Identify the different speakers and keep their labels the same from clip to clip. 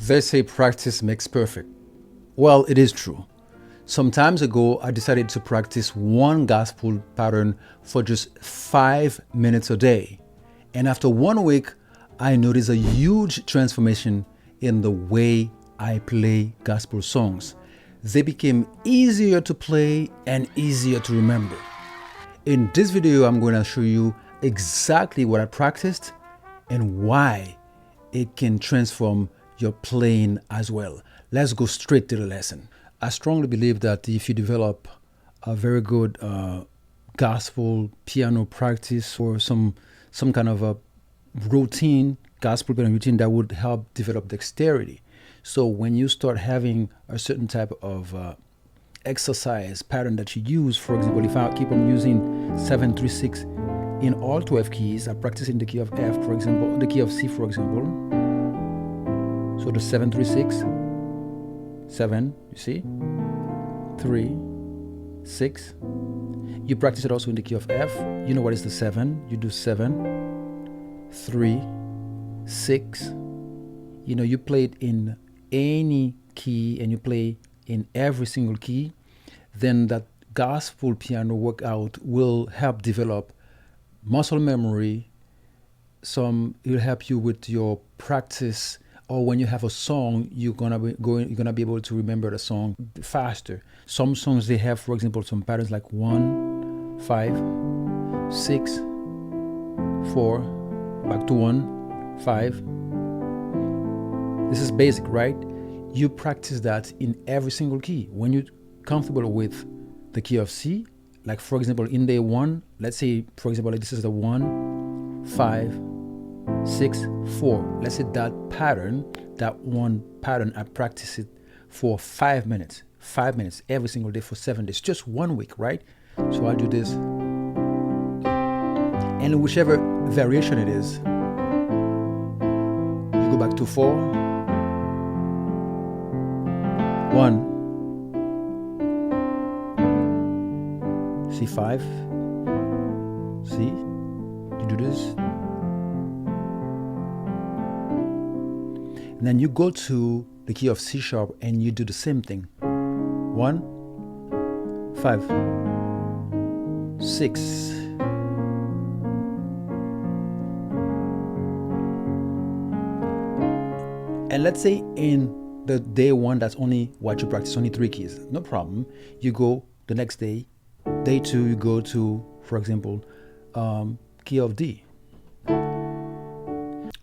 Speaker 1: They say practice makes perfect. Well, it is true. Some times ago, I decided to practice one gospel pattern for just 5 minutes a day. And after 1 week, I noticed a huge transformation in the way I play gospel songs. They became easier to play and easier to remember. In this video, I'm going to show you exactly what I practiced and why it can transform your playing as well. Let's go straight to the lesson. I strongly believe that if you develop a very good gospel piano practice or some kind of a routine, gospel piano routine, that would help develop dexterity. So when you start having a certain type of exercise pattern that you use, for example, if I keep on using 7-3-6 in all 12 keys, I practice in the key of F, for example, the key of C, for example. So the 7-3-6, 7, you see, 3, 6. You practice it also in the key of F. You know what is the 7? You do 7, 3, 6. You know, you play it in any key and you play in every single key. Then that gospel piano workout will help develop muscle memory. It will help you with your practice, or when you have a song, you're gonna be able to remember the song faster. Some songs, they have, for example, some patterns like 1, 5, 6, 4, back to 1, 5. This is basic, right? You practice that in every single key. When you're comfortable with the key of C, like for example, in day 1, let's say, for example, like this is the 1, 5, 6, 4. Let's say that one pattern, I practice it for 5 minutes. 5 minutes every single day for 7 days. Just 1 week, right? So I'll do this. And whichever variation it is, you go back to 4, 1, C5, C, you do this. And then you go to the key of C sharp and you do the same thing. 1, 5, 6. And let's say in the day 1, that's only what you practice, only 3 keys. No problem. You go the next day. Day 2, you go to, for example, key of D.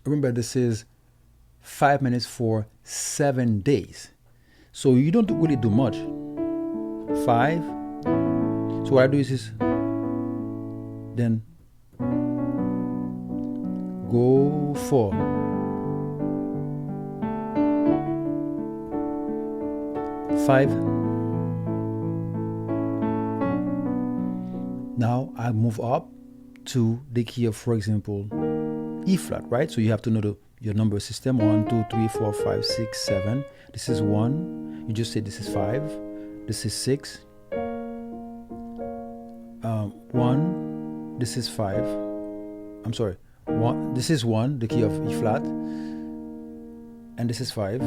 Speaker 1: Remember, this is 5 minutes for 7 days. So you don't really do much. 5. So what I do is then go 4. 5. Now I move up to the key of, for example, E flat, right? So you have to know your number system. 1, 2, 3, 4, 5, 6, 7. This is 1. You just say this is 5. This is 6. 1. This is 5. I'm sorry. 1. This is 1, the key of E flat. And this is 5.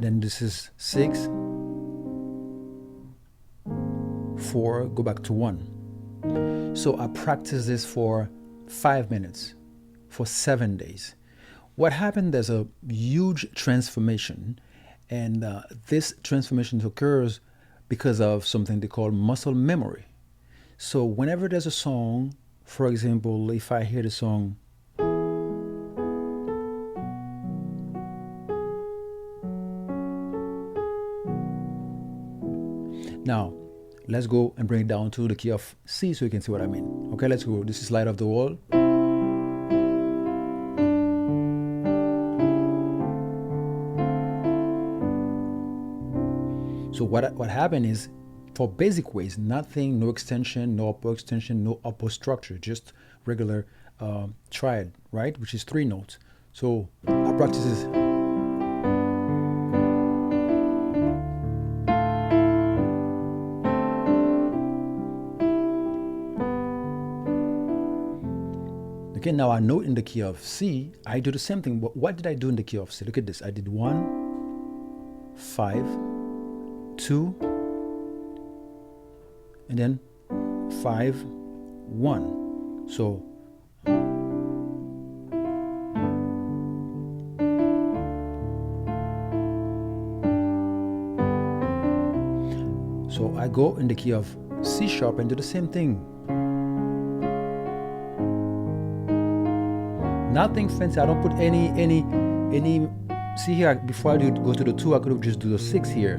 Speaker 1: Then this is 6. 4, go back to 1. So I practice this for 5 minutes for 7 days. What happened, there's a huge transformation, and this transformation occurs because of something they call muscle memory. So whenever there's a song, for example, if I hear the song, now let's go and bring it down to the key of C so you can see what I mean. Okay, let's go. This is Light of the Wall. So what happened is, for basic ways, nothing, no extension, no upper extension, no upper structure, just regular triad, right? Which is 3 notes. So I practice this. Okay, now a note in the key of C, I do the same thing. But what did I do in the key of C? Look at this. I did 1, 5, 2, and then 5, 1. So I go in the key of C sharp and do the same thing. Nothing fancy. I don't put any. See here, before I go to the 2, I could have just do the 6 here.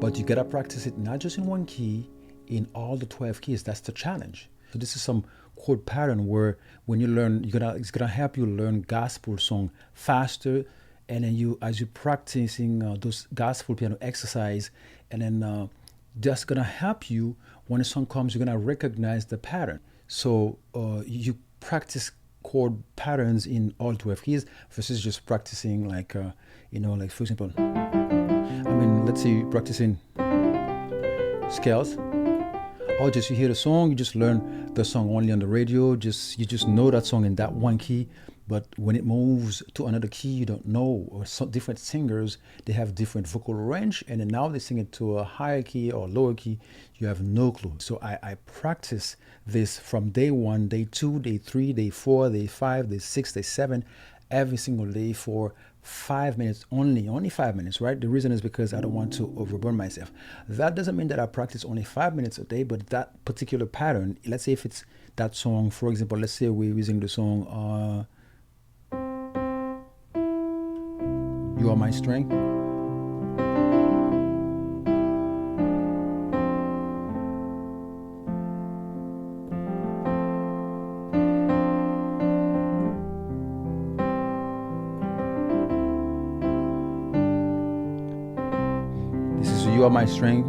Speaker 1: But you gotta practice it not just in one key, in all the 12 keys. That's the challenge. So this is some chord pattern where when you learn, it's gonna help you learn gospel song faster. And then as you're practicing those gospel piano exercise, and then that's gonna help you when a song comes, you're gonna recognize the pattern. So you practice chord patterns in all 12 keys versus just practicing like for example, let's say you're practicing scales, or just you hear the song, you just learn the song only on the radio, you just know that song in that one key. But when it moves to another key, you don't know. Or different singers, they have different vocal range, and then now they sing it to a higher key or lower key. You have no clue. So I practice this from day 1, day 2, day 3, day 4, day 5, day 6, day 7, every single day for 5 minutes only 5 minutes, right? The reason is because I don't want to overburn myself. That doesn't mean that I practice only 5 minutes a day, but that particular pattern, let's say if it's that song, for example, let's say we're using the song You Are My Strength. This is You Are My Strength.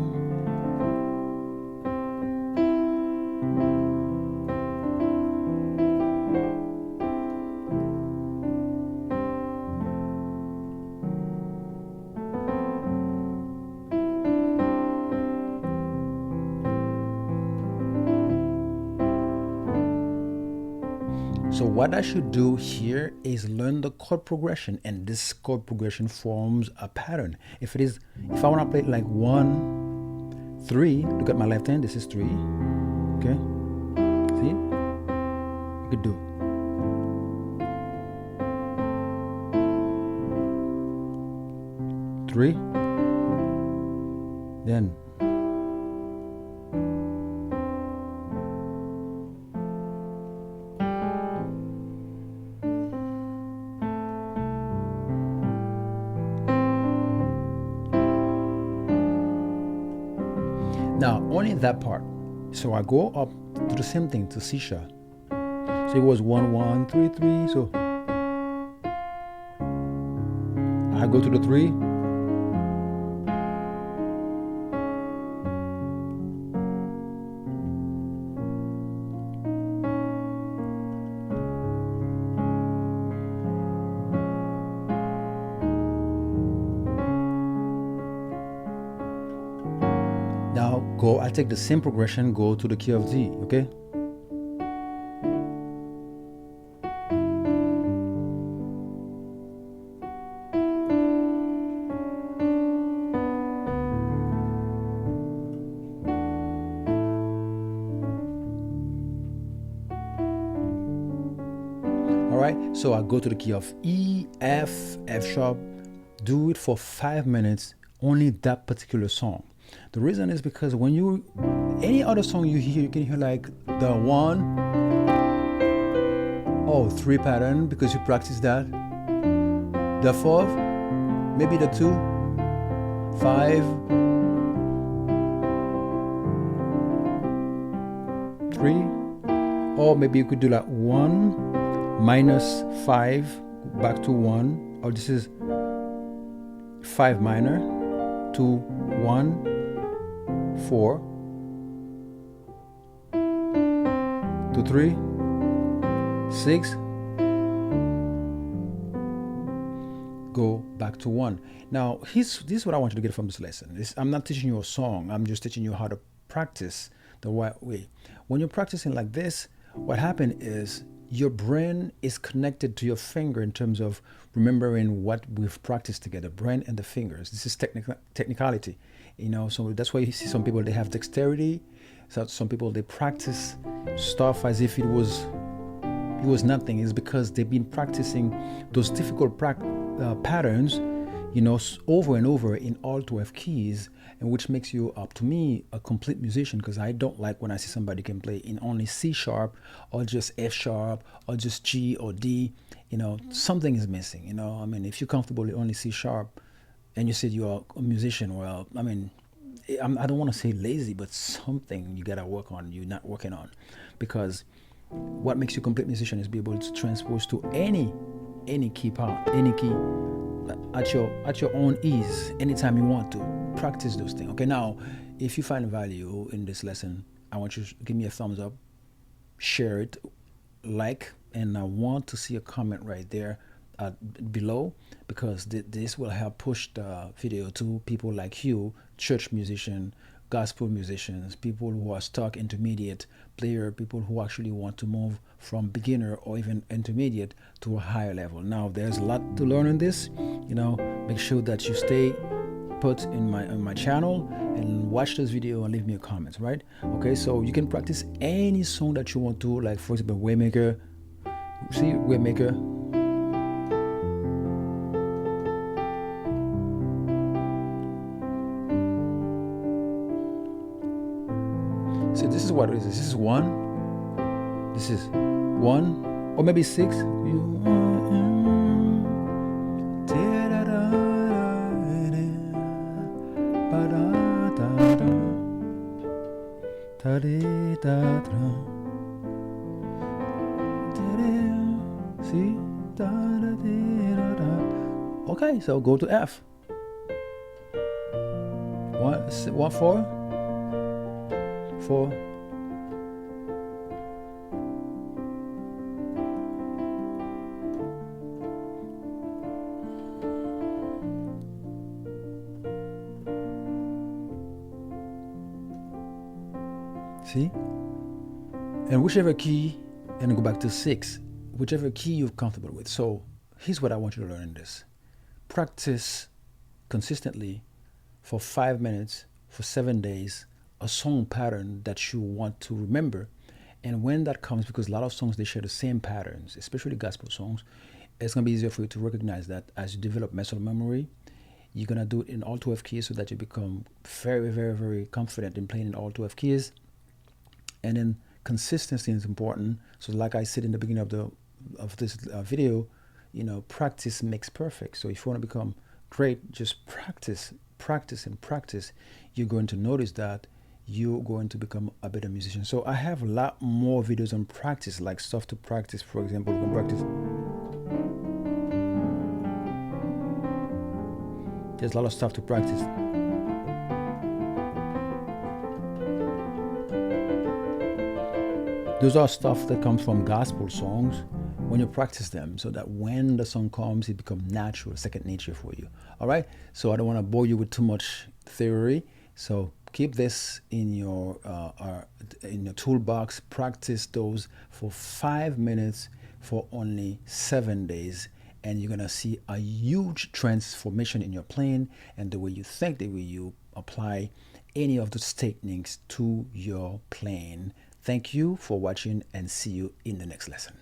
Speaker 1: So what I should do here is learn the chord progression, and this chord progression forms a pattern. If I want to play it like 1, 3, look at my left hand, this is 3, okay? See? You could do 3, then now only that part. So I go up to the same thing, to C sharp. So it was 1, 1, 3, 3. So I go to the 3. I take the same progression, go to the key of D, okay? All right, so I go to the key of E, F, F sharp, do it for 5 minutes, only that particular song. The reason is because when any other song you hear, you can hear like the 1, 3 pattern because you practice that. The 4, maybe the 2, 5, 3, or maybe you could do like 1 minus 5 back to 1, or this is 5 minor to 1, 4 to 3, 6, go back to one. Now, this is what I want you to get from this lesson. I'm not teaching you a song. I'm just teaching you how to practice the right way. When you're practicing like this, what happened is your brain is connected to your finger in terms of remembering what we've practiced together, brain and the fingers. This is technicality, so that's why you see some people, they have dexterity. So some people, they practice stuff as if it was nothing. It's because they've been practicing those difficult patterns, over and over in all 12 keys, and which makes you, up to me, a complete musician. Because I don't like when I see somebody can play in only C sharp, or just F sharp, or just G or D. Something is missing. If you're comfortable with only C sharp, and you said you're a musician, well, I don't want to say lazy, but something you gotta work on. You're not working on, because what makes you a complete musician is be able to transpose to any key part, any key at your own ease, anytime you want to. Practice those things. Okay, now if you find value in this lesson, I want you to give me a thumbs up, share it, like, and I want to see a comment right there below, because this will help push the video to people like you, church musician, gospel musicians, people who are stuck, intermediate player, people who actually want to move from beginner or even intermediate to a higher level. Now, there's a lot to learn in this. Make sure that you stay put in my channel and watch this video and leave me a comment, right? Okay, so you can practice any song that you want to, like for example, Waymaker. See, Waymaker. See, this is what it is. This is one. This is one, or maybe six. See? Okay, so go to F. One, four. See? And whichever key, and go back to 6, whichever key you're comfortable with. So here's what I want you to learn in this. Practice consistently for 5 minutes, for 7 days, a song pattern that you want to remember. And when that comes, because a lot of songs, they share the same patterns, especially gospel songs, it's going to be easier for you to recognize that as you develop muscle memory. You're going to do it in all 12 keys so that you become very, very, very confident in playing in all 12 keys. And then consistency is important. So like I said in the beginning of this video, practice makes perfect. So if you want to become great, just practice. You're going to notice that you're going to become a better musician. So I have a lot more videos on practice, like stuff to practice. For example, you can practice. There's a lot of stuff to practice. Those are stuff that comes from gospel songs when you practice them, so that when the song comes, it becomes natural, second nature for you. All right? So I don't want to bore you with too much theory. So keep this in your toolbox. Practice those for 5 minutes for only 7 days. And you're going to see a huge transformation in your playing and the way you think, the way you apply any of those techniques to your playing. Thank you for watching, and see you in the next lesson.